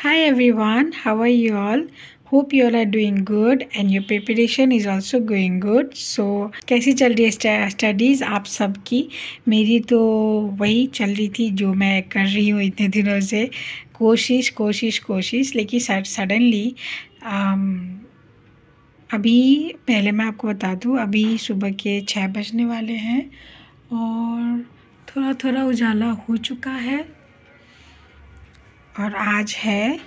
Hi everyone, how are you all? Hope you all are doing good and your preparation is also going good. So कैसी चल रही है studies आप सबकी? मेरी तो वही चल रही थी जो मैं कर रही हूँ इतने दिनों से, कोशिश कोशिश कोशिश। लेकिन सडनली अभी पहले मैं आपको बता दूँ, अभी सुबह के 6 बजने वाले हैं और थोड़ा थोड़ा उजाला हो चुका है और आज है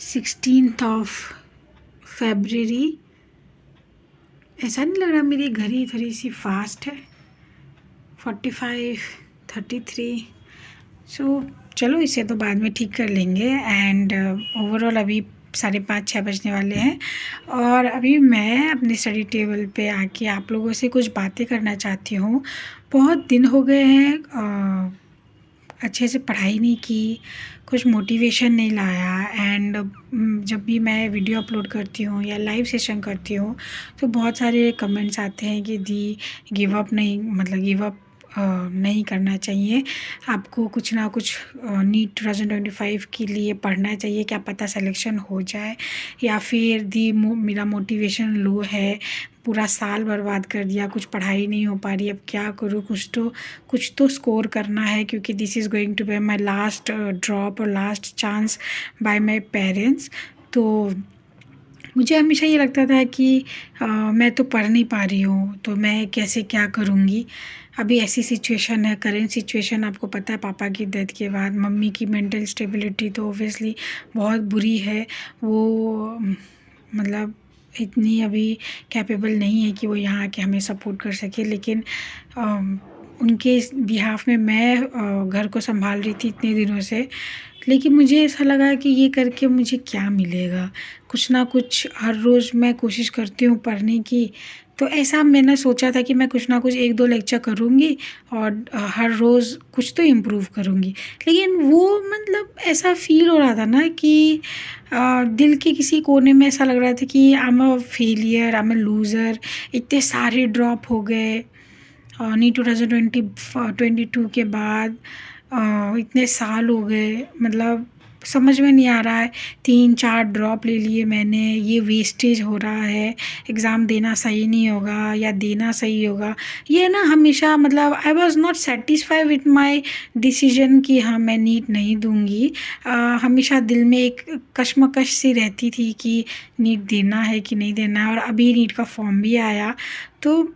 16th ऑफ फेब्ररी। ऐसा नहीं लग रहा मेरी घड़ी थोड़ी सी फास्ट है, 45 33। सो चलो इसे तो बाद में ठीक कर लेंगे। एंड ओवरऑल अभी 5:30 6 बजने वाले हैं और अभी मैं अपने स्टडी टेबल पे आके आप लोगों से कुछ बातें करना चाहती हूँ। बहुत दिन हो गए हैं अच्छे से पढ़ाई नहीं की, कुछ मोटिवेशन नहीं लाया। एंड जब भी मैं वीडियो अपलोड करती हूँ या लाइव सेशन करती हूँ तो बहुत सारे कमेंट्स आते हैं कि दी गिव अप नहीं करना चाहिए, आपको कुछ ना कुछ नीट 2025 के लिए पढ़ना चाहिए, क्या पता सिलेक्शन हो जाए। या फिर दी मेरा मोटिवेशन लो है, पूरा साल बर्बाद कर दिया, कुछ पढ़ाई नहीं हो पा रही, अब क्या करूँ, कुछ तो स्कोर करना है क्योंकि this is going to be my last drop और last chance by my parents. तो मुझे हमेशा ये लगता था कि मैं तो पढ़ नहीं पा रही हूँ तो मैं कैसे क्या करूँगी। अभी ऐसी सिचुएशन है, करेंट सिचुएशन आपको पता है, पापा की डेथ के बाद मम्मी की मेंटल स्टेबिलिटी तो ओब्वियसली बहुत बुरी है। वो मतलब इतनी अभी कैपेबल नहीं है कि वो यहाँ आके हमें सपोर्ट कर सके। लेकिन उनके बिहाफ में मैं घर को संभाल रही थी इतने दिनों से। लेकिन मुझे ऐसा लगा कि ये करके मुझे क्या मिलेगा, कुछ ना कुछ हर रोज़ मैं कोशिश करती हूँ पढ़ने की। तो ऐसा मैंने सोचा था कि मैं कुछ ना कुछ 1-2 लेक्चर करूँगी और हर रोज़ कुछ तो इम्प्रूव करूँगी। लेकिन वो मतलब ऐसा फ़ील हो रहा था ना कि दिल के किसी कोने में ऐसा लग रहा था कि I am a failure, I am a loser. इतने सारे ड्रॉप हो गए नीट 2022 के बाद, इतने साल हो गए, मतलब समझ में नहीं आ रहा है। 3-4 ड्रॉप ले लिए मैंने, ये वेस्टेज हो रहा है, एग्ज़ाम देना सही नहीं होगा या देना सही होगा। ये ना हमेशा मतलब I was not satisfied with my decision कि हाँ मैं नीट नहीं दूँगी। हमेशा दिल में एक कश्मकश सी रहती थी कि नीट देना है कि नहीं देना है। और अभी नीट का फॉर्म भी आया तो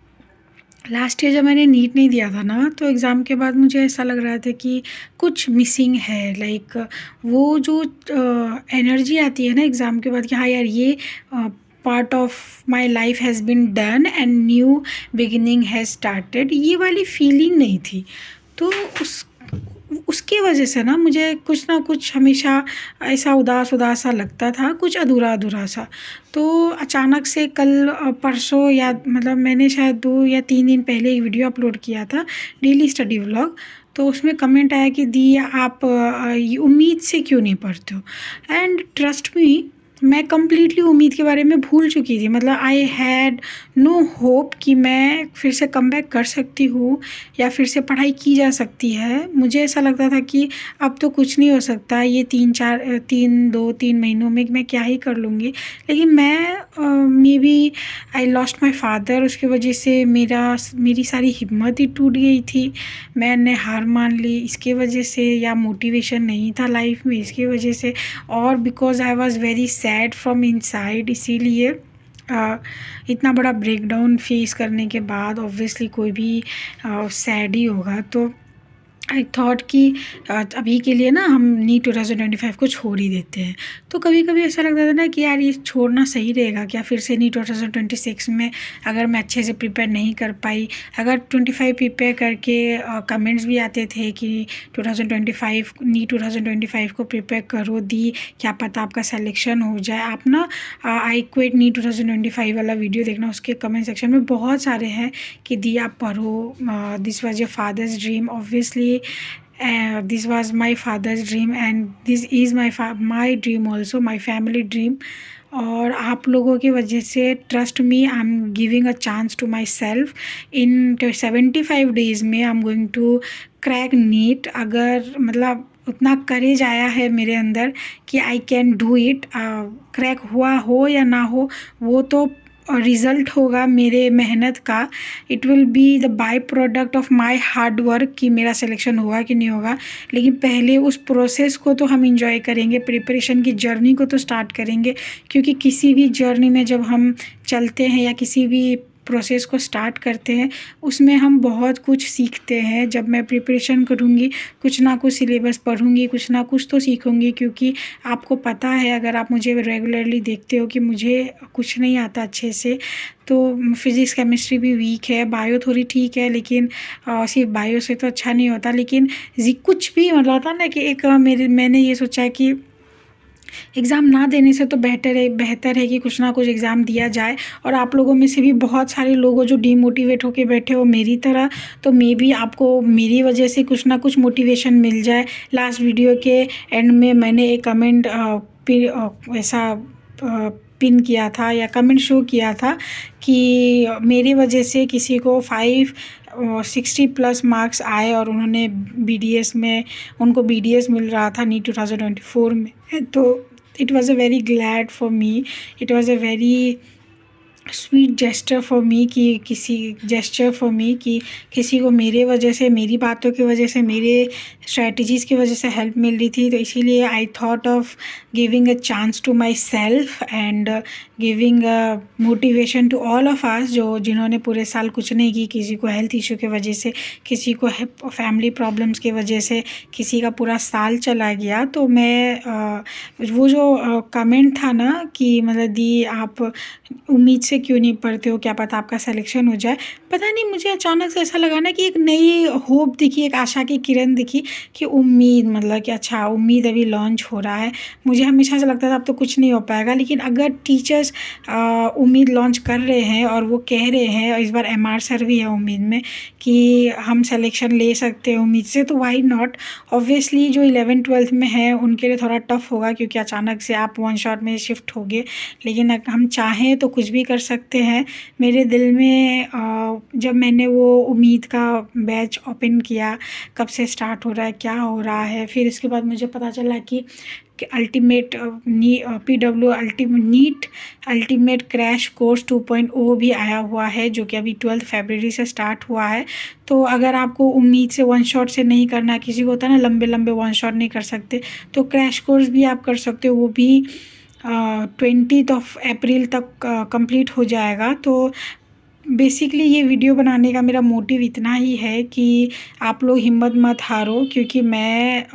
लास्ट ईयर जब मैंने नीट नहीं दिया था ना तो एग्ज़ाम के बाद मुझे ऐसा लग रहा था कि कुछ मिसिंग है। लाइक वो जो एनर्जी आती है ना एग्ज़ाम के बाद कि हाँ यार ये part of my life has been done and new beginning has started, ये वाली फीलिंग नहीं थी। तो उसकी वजह से ना मुझे कुछ ना कुछ हमेशा ऐसा उदास उदास सा लगता था, कुछ अधूरा अधूरा सा। तो अचानक से कल परसों या मतलब मैंने शायद 2 या 3 दिन पहले एक वीडियो अपलोड किया था, डेली स्टडी व्लॉग। तो उसमें कमेंट आया कि दी आप ये उम्मीद से क्यों नहीं पढ़ते हो। एंड ट्रस्ट मी, मैं कम्प्लीटली उम्मीद के बारे में भूल चुकी थी। मतलब आई हैड नो होप कि मैं फिर से कमबैक कर सकती हूँ या फिर से पढ़ाई की जा सकती है। मुझे ऐसा लगता था कि अब तो कुछ नहीं हो सकता, ये 2-3 महीनों में मैं क्या ही कर लूँगी। लेकिन मैं maybe I lost my father, उसकी वजह से मेरी सारी हिम्मत ही टूट गई थी, मैंने हार मान ली इसके वजह से, या मोटिवेशन नहीं था लाइफ में इसकी वजह से, और because I was very sad from inside. इसीलिए इतना बड़ा ब्रेकडाउन फेस करने के बाद ऑब्वियसली कोई भी सैड ही होगा। तो आई थॉट कि अभी के लिए ना हम नीट 2025 को छोड़ ही देते हैं। तो कभी कभी ऐसा लगता था ना कि यार ये छोड़ना सही रहेगा क्या, फिर से नीट 2026 में अगर मैं अच्छे से प्रिपेयर नहीं कर पाई, अगर 25 प्रिपेयर करके कमेंट्स भी आते थे कि 2025 नीट 2025 को प्रिपेयर करो दी, क्या पता आपका सिलेक्शन हो जाए। आप ना आई क्विट नीट 2025 वाला वीडियो देखना, उसके कमेंट सेक्शन में बहुत सारे हैं कि दी आप पढ़ो, this was your fathers dream, obviously this was my father's dream and this is my dream also, my family dream। और आप लोगों की वजह से trust me, I am giving a chance to myself. In 75 days में I am going to crack NEET. अगर मतलब उतना करेज आया है मेरे अंदर कि I can do it. Crack हुआ हो या ना हो, वो तो रिज़ल्ट होगा मेरे मेहनत का। It will be the by product of my hard work कि मेरा सिलेक्शन होगा कि नहीं होगा। लेकिन पहले उस प्रोसेस को तो हम इंजॉय करेंगे, प्रिपरेशन की जर्नी को तो स्टार्ट करेंगे, क्योंकि किसी भी जर्नी में जब हम चलते हैं या किसी भी प्रोसेस को स्टार्ट करते हैं, उसमें हम बहुत कुछ सीखते हैं। जब मैं प्रिपरेशन करूँगी, कुछ ना कुछ सिलेबस पढ़ूँगी, कुछ ना कुछ तो सीखूँगी, क्योंकि आपको पता है, अगर आप मुझे रेगुलरली देखते हो, कि मुझे कुछ नहीं आता अच्छे से। तो फिज़िक्स केमिस्ट्री भी वीक है, बायो थोड़ी ठीक है, लेकिन सिर्फ बायो से तो अच्छा नहीं होता। लेकिन कुछ भी मतलब होता ना कि एक मैंने ये सोचा है कि एग्ज़ाम ना देने से तो बेहतर है कि कुछ ना कुछ एग्ज़ाम दिया जाए। और आप लोगों में से भी बहुत सारे लोग हो जो डीमोटिवेट होके बैठे हो मेरी तरह, तो मे बी आपको मेरी वजह से कुछ ना कुछ मोटिवेशन मिल जाए। लास्ट वीडियो के एंड में मैंने एक कमेंट ऐसा पिन किया था या कमेंट शो किया था कि मेरी वजह से किसी को 560+ मार्क्स आए और उन्होंने BDS में, उनको BDS मिल रहा था नीट 2024 में। तो it was a very glad for me, it was a very sweet gesture for me कि किसी को मेरे वजह से, मेरी बातों की वजह से, मेरे स्ट्रैटेजीज़ की वजह से हेल्प मिल रही थी। तो इसीलिए I thought of giving a chance to myself and giving a motivation to all of us, जिन्होंने पूरे साल कुछ नहीं की। किसी को हेल्थ इशू की वजह से, किसी को फैमिली प्रॉब्लम्स की वजह से, किसी का पूरा साल चला गया। तो मैं वो जो कमेंट था ना कि मतलब दी आप उम्मीद से क्यों नहीं पढ़ते हो, क्या पता आपका सिलेक्शन हो जाए। पता नहीं, मुझे अचानक से ऐसा लगा ना कि एक नई होप दिखी, एक आशा की किरण दिखी कि उम्मीद, मतलब कि अच्छा उम्मीद अभी लॉन्च हो रहा है। मुझे हमेशा से लगता था अब तो कुछ नहीं हो पाएगा, लेकिन अगर टीचर्स उम्मीद लॉन्च कर रहे हैं और वो कह रहे हैं, और इस बार MR सर भी है उम्मीद में कि हम सिलेक्शन ले सकते हैं उम्मीद से, तो वाई नॉट। ऑब्वियसली जो 11th-12th में है उनके लिए थोड़ा टफ होगा, क्योंकि अचानक से आप वन शॉट में शिफ्ट होगे। लेकिन अगर हम चाहें तो कुछ भी कर सकते हैं। मेरे दिल में जब मैंने वो उम्मीद का बैच ओपन किया, कब से स्टार्ट हो रहा है, क्या हो रहा है, फिर इसके बाद मुझे पता चला कि ultimate NEET ultimate crash course 2.0 भी आया हुआ है, जो कि अभी 12 फरवरी से स्टार्ट हुआ है। तो अगर आपको उम्मीद से वन शॉट से नहीं करना, किसी को होता है ना लंबे लंबे वन शॉट नहीं कर सकते, तो क्रैश कोर्स भी आप कर सकते हो। वो भी 20 अप्रैल तक कंप्लीट हो जाएगा। तो बेसिकली ये वीडियो बनाने का मेरा मोटिव इतना ही है कि आप लोग हिम्मत मत हारो, क्योंकि मैं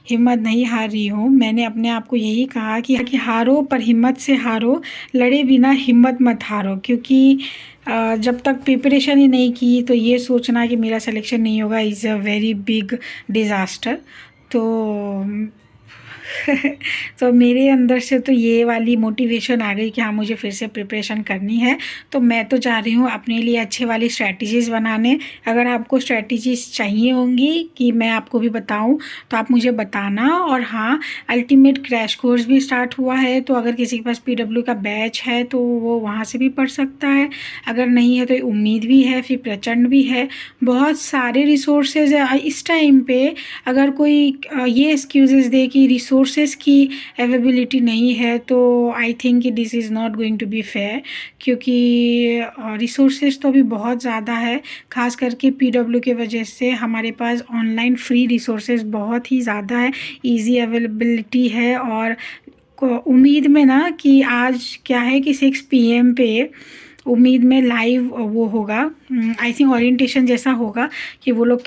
हिम्मत नहीं हार रही हूँ। मैंने अपने आप को यही कहा कि हारो पर हिम्मत से हारो, लड़े बिना हिम्मत मत हारो। क्योंकि जब तक प्रिपरेशन ही नहीं की, तो ये सोचना कि मेरा सिलेक्शन नहीं होगा is a very big disaster. तो तो मेरे अंदर से तो ये वाली मोटिवेशन आ गई कि हाँ, मुझे फिर से प्रिपरेशन करनी है। तो मैं तो जा रही हूँ अपने लिए अच्छे वाली स्ट्रैटेजीज़ बनाने। अगर आपको स्ट्रैटेजीज़ चाहिए होंगी कि मैं आपको भी बताऊँ, तो आप मुझे बताना। और हाँ, अल्टीमेट क्रैश कोर्स भी स्टार्ट हुआ है, तो अगर किसी के पास PW का बैच है तो वो वहाँ से भी पढ़ सकता है। अगर नहीं है तो उम्मीद भी है, फिर प्रचंड भी है, बहुत सारे रिसोर्सेज है इस टाइम पे। अगर कोई ये एक्सक्यूज़ेस दे कि रिसोर्सेज की अवेलेबिलिटी नहीं है, तो आई थिंक कि this is not going to be fair, क्योंकि रिसोर्सेज तो अभी बहुत ज़्यादा है। ख़ास करके PW की वजह से हमारे पास ऑनलाइन फ्री रिसोर्सेज बहुत ही ज़्यादा है, इजी अवेलेबिलिटी है। और उम्मीद में ना कि आज क्या है कि 6 PM पे उम्मीद में लाइव वो होगा, आई थिंक ओरिएंटेशन जैसा होगा, कि वो लोग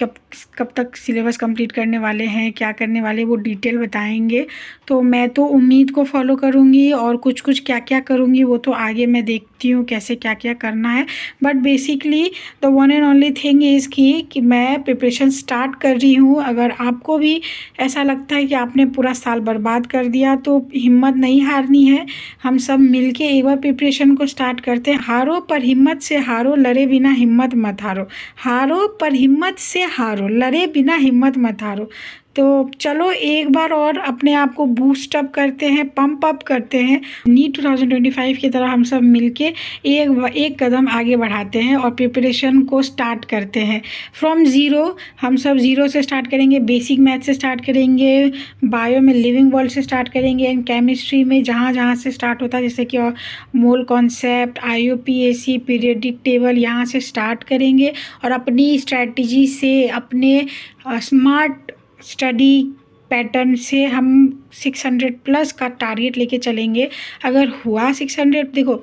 कब तक सिलेबस कंप्लीट करने वाले हैं, क्या करने वाले, वो डिटेल बताएंगे। तो मैं तो उम्मीद को फॉलो करूँगी, और कुछ क्या क्या करूँगी वो तो आगे मैं देखती हूँ कैसे क्या क्या करना है। But basically the one and only thing is कि मैं प्रिपरेशन स्टार्ट कर रही हूँ। अगर आपको भी ऐसा लगता है कि आपने पूरा साल बर्बाद कर दिया, तो हिम्मत नहीं हारनी है। हम सब मिलके एक बार प्रिपरेशन को स्टार्ट करते हैं। हारो पर हिम्मत से हारो, लड़े बिना हिम्मत मत हारो। हारो पर हिम्मत से हारो, लड़े बिना हिम्मत मत हारो। तो चलो एक बार और अपने आप को बूस्ट अप करते हैं, पंप अप करते हैं। नीट 2025 की तरह हम सब मिलके एक कदम आगे बढ़ाते हैं और प्रिपरेशन को स्टार्ट करते हैं फ्रॉम ज़ीरो। हम सब ज़ीरो से स्टार्ट करेंगे, बेसिक मैथ से स्टार्ट करेंगे, बायो में लिविंग वर्ल्ड से स्टार्ट करेंगे, एंड केमिस्ट्री में जहाँ जहाँ से स्टार्ट होता है जैसे कि mole concept, IUPAC, periodic table, यहाँ से स्टार्ट करेंगे और अपनी स्ट्रैटेजी से, अपने स्मार्ट स्टडी पैटर्न से हम 600 प्लस का टारगेट लेके चलेंगे। अगर हुआ 600, देखो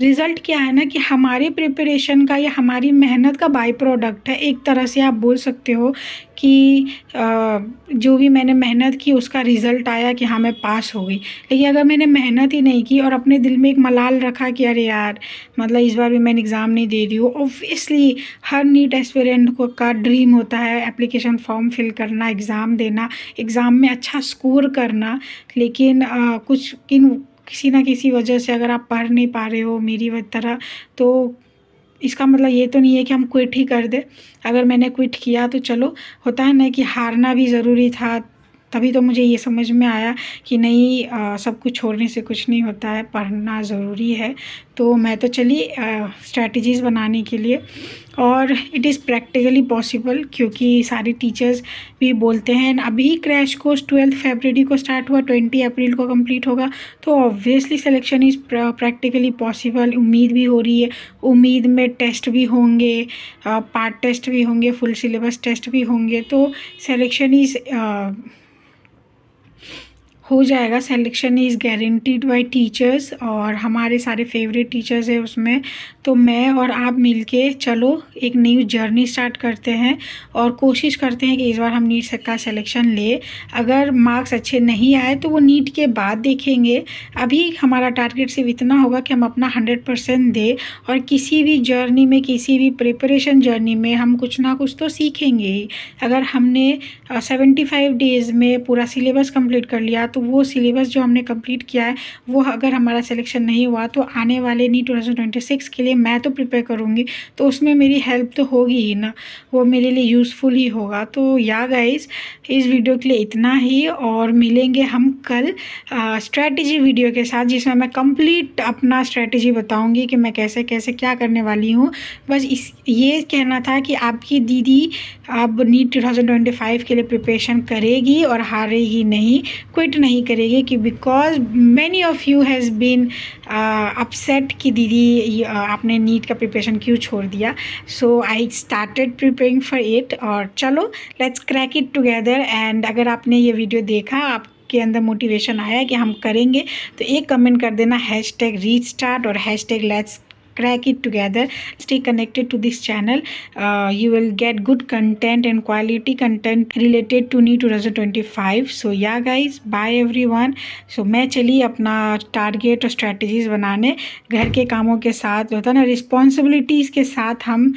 रिज़ल्ट क्या है ना कि हमारे प्रिपरेशन का या हमारी मेहनत का बाई प्रोडक्ट है। एक तरह से आप बोल सकते हो कि जो भी मैंने मेहनत की उसका रिज़ल्ट आया कि हाँ मैं पास हो गई। लेकिन अगर मैंने मेहनत ही नहीं की और अपने दिल में एक मलाल रखा कि अरे यार मतलब इस बार भी मैंने एग्ज़ाम नहीं दे रही हूँ। ऑब्वियसली हर नीट एस्पिरेंट को का ड्रीम होता है एप्लीकेशन फॉर्म फिल करना, एग्ज़ाम देना, एग्ज़ाम में अच्छा स्कोर करना। लेकिन किसी ना किसी वजह से अगर आप पढ़ नहीं पा रहे हो मेरी तरह, तो इसका मतलब ये तो नहीं है कि हम क्विट ही कर दें। अगर मैंने क्विट किया तो चलो, होता है ना कि हारना भी ज़रूरी था। तभी तो मुझे ये समझ में आया कि नहीं, सब कुछ छोड़ने से कुछ नहीं होता है, पढ़ना ज़रूरी है। तो मैं तो चली स्ट्रैटेजीज़ बनाने के लिए, और इट इज़ प्रैक्टिकली पॉसिबल क्योंकि सारे टीचर्स भी बोलते हैं। अभी क्रैश कोर्स 12 फरवरी को स्टार्ट हुआ, 20 अप्रैल को कंप्लीट होगा, तो obviously selection is practically possible. उम्मीद भी हो रही है, उम्मीद में टेस्ट भी होंगे, पार्ट टेस्ट भी होंगे, फुल सिलेबस टेस्ट भी होंगे, तो सिलेक्शन इज़ हो जाएगा। Selection is guaranteed bye teachers और हमारे सारे फेवरेट टीचर्स हैं उसमें। तो मैं और आप मिलके चलो एक न्यू जर्नी स्टार्ट करते हैं और कोशिश करते हैं कि इस बार हम नीट का सिलेक्शन ले। अगर मार्क्स अच्छे नहीं आए तो वो नीट के बाद देखेंगे। अभी हमारा टारगेट सिर्फ इतना होगा कि हम अपना 100% दें, और किसी भी जर्नी में, किसी भी प्रिपरेशन जर्नी में हम कुछ ना कुछ तो सीखेंगे ही। अगर हमने 75 डेज़ में पूरा सिलेबस कंप्लीट कर लिया तो वो सिलेबस जो हमने कंप्लीट किया है वो अगर हमारा सिलेक्शन नहीं हुआ तो आने वाले नीट 2026 के लिए मैं तो प्रिपेयर करूँगी, तो उसमें मेरी हेल्प तो होगी ही ना, वो मेरे लिए यूज़फुल ही होगा। तो या गाइस, इस वीडियो के लिए इतना ही, और मिलेंगे हम कल स्ट्रैटेजी वीडियो के साथ जिसमें मैं कंप्लीट अपना स्ट्रैटेजी बताऊँगी कि मैं कैसे कैसे क्या करने वाली हूँ। बस ये कहना था कि आपकी दीदी अब नीट 2025 के लिए प्रिपरेशन करेगी और हारेगी नहीं, क्विट नहीं करेगी, कि because many of you has been upset कि दीदी आपने नीट का प्रिपरेशन क्यों छोड़ दिया। So I started preparing for it, और चलो let's crack it together. And अगर आपने ये वीडियो देखा, आपके अंदर मोटिवेशन आया कि हम करेंगे, तो एक कमेंट कर देना #रीस्टार्ट और #let's crack it together. Stay connected to this channel. You will get good content and quality content related to NEET 2025. So yeah guys, bye everyone. So मैं चली अपना टारगेट और स्ट्रैटेजीज़ बनाने, घर के कामों के साथ होता है ना, रिस्पॉन्सिबिलिटीज़ के साथ हम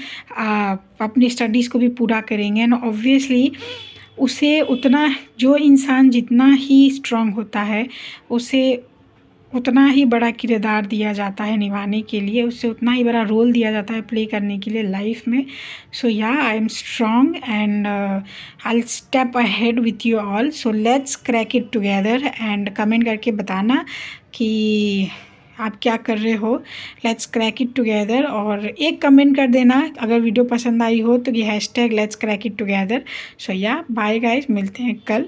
अपनी स्टडीज़ को भी पूरा करेंगे। एंड ऑब्वियसली उसे उतना, जो इंसान जितना ही स्ट्रॉन्ग होता है उसे उतना ही बड़ा किरदार दिया जाता है निभाने के लिए, उससे उतना ही बड़ा रोल दिया जाता है प्ले करने के लिए लाइफ में। सो या I am strong and I will step ahead with you all. So let's crack it together, and comment करके बताना कि आप क्या कर रहे हो। लेट्स क्रैक इट टुगेदर, और एक कमेंट कर देना अगर वीडियो पसंद आई हो तो कि #लेट्स क्रैक इट टुगेदर। सो या बाय गाइस, मिलते हैं कल।